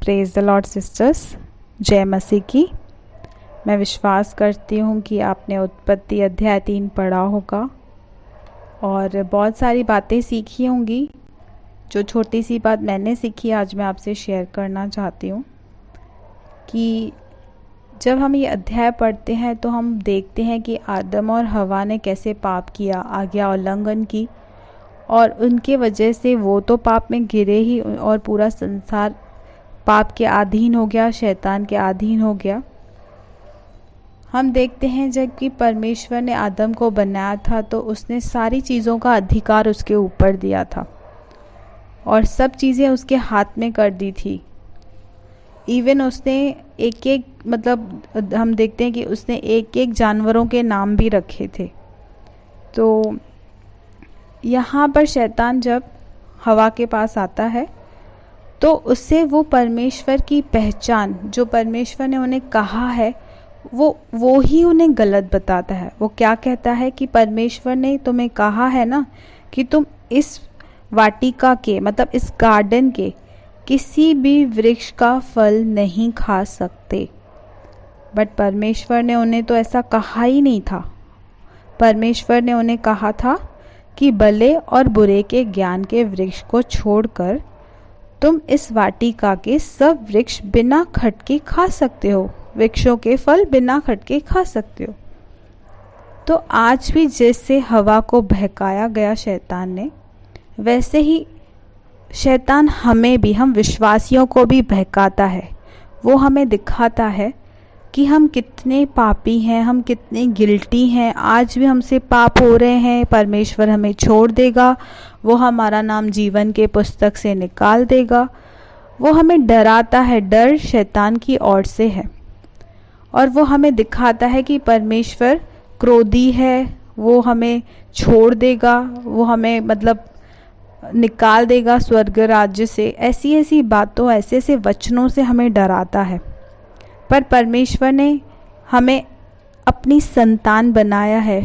Praise the Lord sisters, जय मसीह की। मैं विश्वास करती हूँ कि आपने उत्पत्ति अध्याय 3 पढ़ा होगा और बहुत सारी बातें सीखी होंगी। जो छोटी सी बात मैंने सीखी आज मैं आपसे शेयर करना चाहती हूँ कि जब हम ये अध्याय पढ़ते हैं तो हम देखते हैं कि आदम और हवा ने कैसे पाप किया, आज्ञा उल्लंघन की, और उनके वजह से वो तो पाप में गिरे ही और पूरा संसार पाप के अधीन हो गया, शैतान के अधीन हो गया। हम देखते हैं जब कि परमेश्वर ने आदम को बनाया था तो उसने सारी चीज़ों का अधिकार उसके ऊपर दिया था और सब चीज़ें उसके हाथ में कर दी थी। इवन उसने एक एक हम देखते हैं कि उसने एक एक जानवरों के नाम भी रखे थे। तो यहाँ पर शैतान जब हवा के पास आता है तो उससे वो परमेश्वर की पहचान जो परमेश्वर ने उन्हें कहा है वो ही उन्हें गलत बताता है। वो क्या कहता है कि परमेश्वर ने तुम्हें कहा है ना कि तुम इस वाटिका के इस गार्डन के किसी भी वृक्ष का फल नहीं खा सकते। बट परमेश्वर ने उन्हें तो ऐसा कहा ही नहीं था। परमेश्वर ने उन्हें कहा था कि भले और बुरे के ज्ञान के वृक्ष को छोड़कर तुम इस वाटिका के सब वृक्ष बिना खटके खा सकते हो, वृक्षों के फल बिना खटके खा सकते हो। तो आज भी जैसे हवा को बहकाया गया शैतान ने, वैसे ही शैतान हमें भी, हम विश्वासियों को भी बहकाता है। वो हमें दिखाता है कि हम कितने पापी हैं, हम कितने गिल्टी हैं। आज भी हमसे पाप हो रहे हैं, परमेश्वर हमें छोड़ देगा, वो हमारा नाम जीवन के पुस्तक से निकाल देगा। वो हमें डराता है। डर शैतान की ओर से है और वो हमें दिखाता है कि परमेश्वर क्रोधी है, वो हमें छोड़ देगा, वो हमें निकाल देगा स्वर्ग राज्य से। ऐसी ऐसी बातों, ऐसे ऐसे वचनों से हमें डराता है। पर परमेश्वर ने हमें अपनी संतान बनाया है।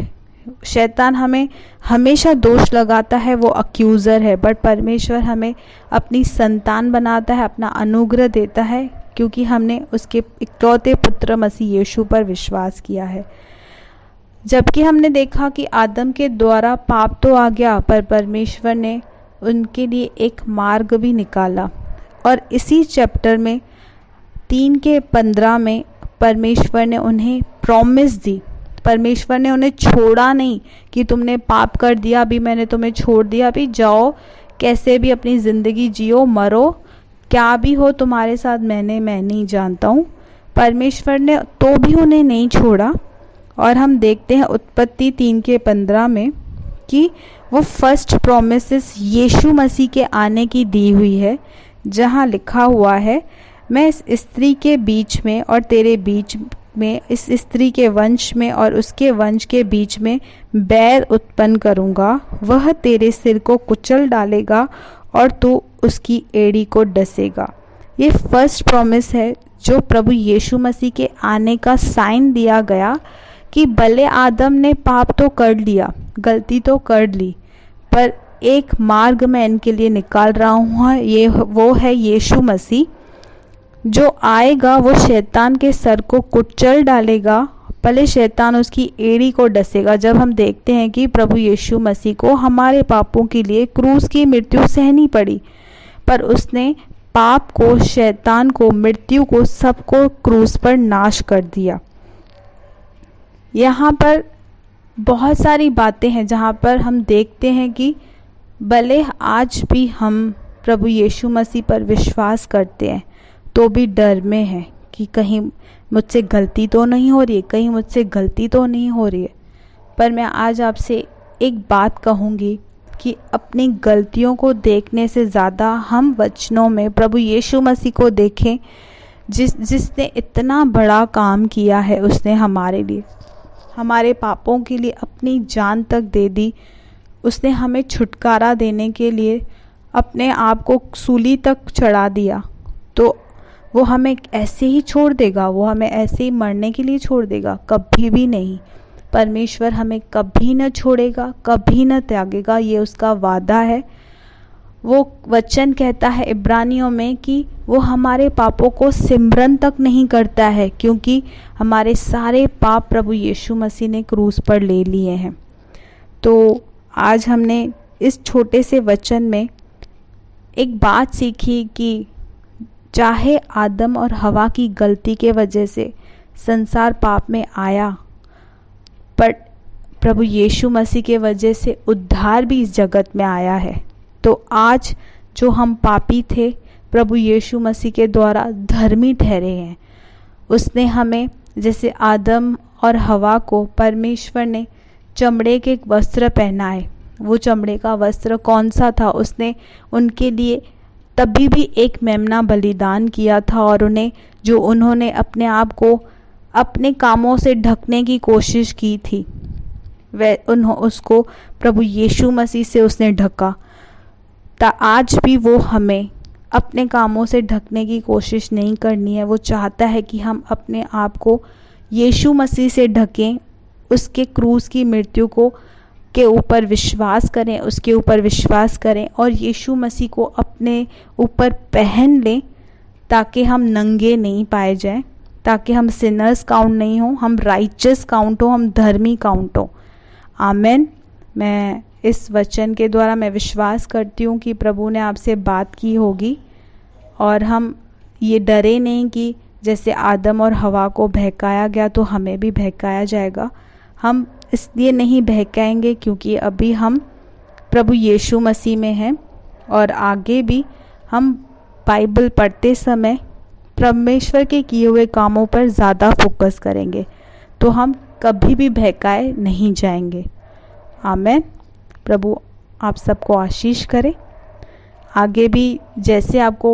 शैतान हमें हमेशा दोष लगाता है, वो अक्यूज़र है, बट परमेश्वर हमें अपनी संतान बनाता है, अपना अनुग्रह देता है, क्योंकि हमने उसके इकलौते पुत्र मसीह यीशु पर विश्वास किया है। जबकि हमने देखा कि आदम के द्वारा पाप तो आ गया, पर परमेश्वर ने उनके लिए एक मार्ग भी निकाला। और इसी चैप्टर में 3:15 में परमेश्वर ने उन्हें प्रॉमिस दी। परमेश्वर ने उन्हें छोड़ा नहीं कि तुमने पाप कर दिया, अभी मैंने तुम्हें छोड़ दिया, अभी जाओ कैसे भी अपनी ज़िंदगी जियो, मरो, क्या भी हो तुम्हारे साथ मैं नहीं जानता हूँ। परमेश्वर ने तो भी उन्हें नहीं छोड़ा। और हम देखते हैं उत्पत्ति 3:15 में कि वो फर्स्ट प्रोमिस यीशु मसीह के आने की दी हुई है, जहाँ लिखा हुआ है, मैं इस स्त्री के बीच में और तेरे बीच में, इस स्त्री के वंश में और उसके वंश के बीच में बैर उत्पन्न करूँगा, वह तेरे सिर को कुचल डालेगा और तू उसकी एड़ी को डसेगा। ये फर्स्ट प्रॉमिस है जो प्रभु यीशु मसीह के आने का साइन दिया गया कि भले आदम ने पाप तो कर लिया, गलती तो कर ली, पर एक मार्ग मैं इनके लिए निकाल रहा हूँ। वो है यीशु मसीह, जो आएगा वो शैतान के सर को कुचल डालेगा, भले शैतान उसकी एड़ी को डसेगा। जब हम देखते हैं कि प्रभु यीशु मसीह को हमारे पापों के लिए क्रूस की मृत्यु सहनी पड़ी, पर उसने पाप को, शैतान को, मृत्यु को, सबको क्रूस पर नाश कर दिया। यहाँ पर बहुत सारी बातें हैं जहाँ पर हम देखते हैं कि भले आज भी हम प्रभु यीशु मसीह पर विश्वास करते हैं तो भी डर में हैं कि कहीं मुझसे गलती तो नहीं हो रही है, कहीं मुझसे गलती तो नहीं हो रही है। पर मैं आज आपसे एक बात कहूँगी कि अपनी गलतियों को देखने से ज़्यादा हम वचनों में प्रभु यीशु मसीह को देखें, जिसने इतना बड़ा काम किया है। उसने हमारे लिए, हमारे पापों के लिए अपनी जान तक दे दी। उसने हमें छुटकारा देने के लिए अपने आप को सूली तक चढ़ा दिया। तो वो हमें ऐसे ही छोड़ देगा? वो हमें ऐसे ही मरने के लिए छोड़ देगा? कभी भी नहीं। परमेश्वर हमें कभी न छोड़ेगा, कभी न त्यागेगा, ये उसका वादा है। वो वचन कहता है इब्रानियों में कि वो हमारे पापों को सिमरन तक नहीं करता है, क्योंकि हमारे सारे पाप प्रभु यीशु मसीह ने क्रूस पर ले लिए हैं। तो आज हमने इस छोटे से वचन में एक बात सीखी कि चाहे आदम और हवा की गलती के वजह से संसार पाप में आया, पर प्रभु यीशु मसीह के वजह से उद्धार भी इस जगत में आया है। तो आज जो हम पापी थे, प्रभु यीशु मसीह के द्वारा धर्मी ठहरे हैं। उसने हमें, जैसे आदम और हवा को परमेश्वर ने चमड़े के वस्त्र पहनाए, वो चमड़े का वस्त्र कौन सा था? उसने उनके लिए तभी भी एक मेमना बलिदान किया था, और उन्होंने अपने आप को अपने कामों से ढकने की कोशिश की थी, उसको प्रभु यीशु मसीह से उसने ढका। आज भी वो हमें अपने कामों से ढकने की कोशिश नहीं करनी है। वो चाहता है कि हम अपने आप को यीशु मसीह से ढकें, उसके क्रूस की मृत्यु के ऊपर विश्वास करें, उसके ऊपर विश्वास करें और यीशु मसीह को अपने ऊपर पहन लें, ताकि हम नंगे नहीं पाए जाएं, ताकि हम सिनर्स काउंट नहीं हो, हम राइचस काउंट हो, हम धर्मी काउंट हो। आमेन। मैं इस वचन के द्वारा मैं विश्वास करती हूँ कि प्रभु ने आपसे बात की होगी, और हम ये डरे नहीं कि जैसे आदम और हवा को बहकाया गया तो हमें भी बहकाया जाएगा। हम इसलिए नहीं बहकाएंगे क्योंकि अभी हम प्रभु यीशु मसीह में हैं, और आगे भी हम बाइबल पढ़ते समय परमेश्वर के किए हुए कामों पर ज़्यादा फोकस करेंगे, तो हम कभी भी बहकाए नहीं जाएंगे। आमेन। प्रभु आप सबको आशीष करे। आगे भी जैसे आपको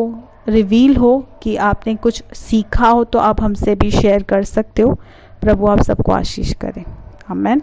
रिवील हो कि आपने कुछ सीखा हो तो आप हमसे भी शेयर कर सकते हो। प्रभु आप सबको आशीष करे। आमेन।